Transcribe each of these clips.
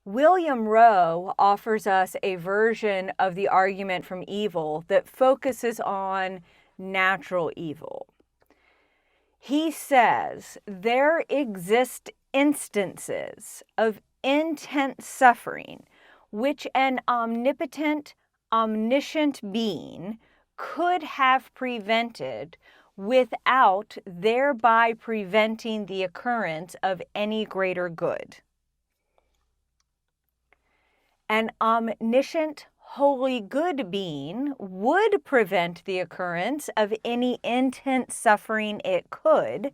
William Rowe offers us a version of the argument from evil that focuses on natural evil. He says there exist instances of intense suffering which an omnipotent, omniscient being could have prevented without thereby preventing the occurrence of any greater good. An omniscient, holy, good being would prevent the occurrence of any intense suffering it could,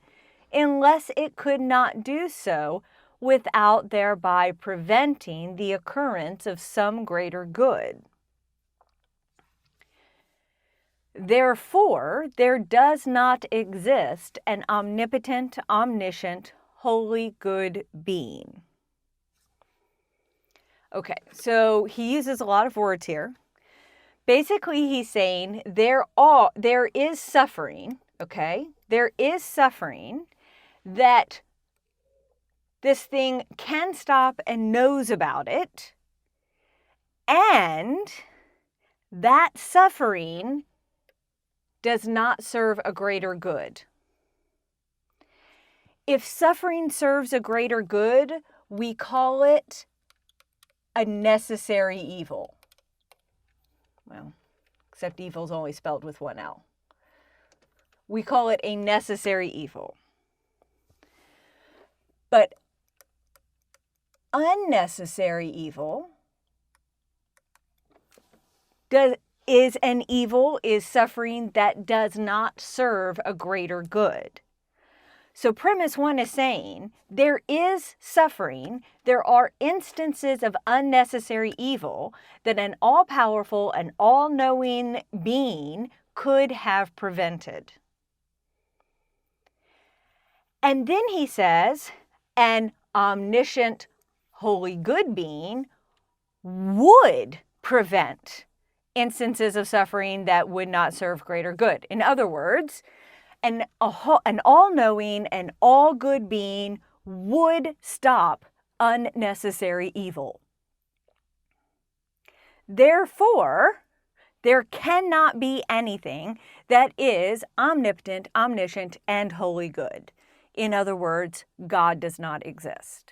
unless it could not do so without thereby preventing the occurrence of some greater good. Therefore, there does not exist an omnipotent, omniscient, holy, good being. Okay, so he uses a lot of words here. Basically, he's saying there is suffering, okay? There is suffering that this thing can stop and knows about it, and that suffering does not serve a greater good. If suffering serves a greater good, we call it a necessary evil. Well, except evil is only spelled with one L. We call it a necessary evil. But unnecessary evil is suffering that does not serve a greater good. So premise one is saying there is suffering, there are instances of unnecessary evil that an all-powerful and all-knowing being could have prevented. And then he says an omniscient, holy, good being would prevent instances of suffering that would not serve greater good. In other words, an all-knowing and all-good being would stop unnecessary evil. Therefore, there cannot be anything that is omnipotent, omniscient, and wholly good. In other words, God does not exist.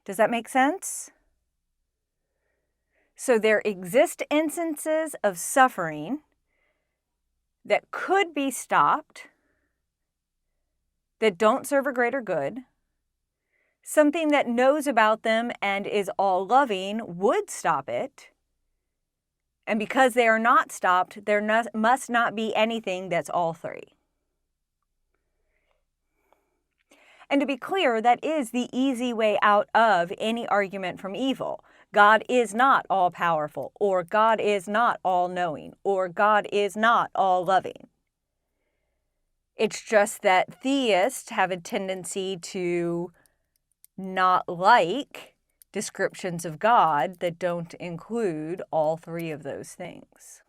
Does that make sense? So there exist instances of suffering that could be stopped, that don't serve a greater good. Something that knows about them and is all-loving would stop it. And because they are not stopped, there must not be anything that's all three. And to be clear, that is the easy way out of any argument from evil. God is not all-powerful, or God is not all-knowing, or God is not all-loving. It's just that theists have a tendency to not like descriptions of God that don't include all three of those things.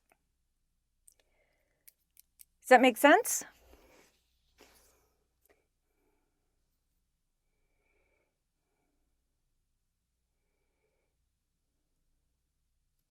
Does that make sense?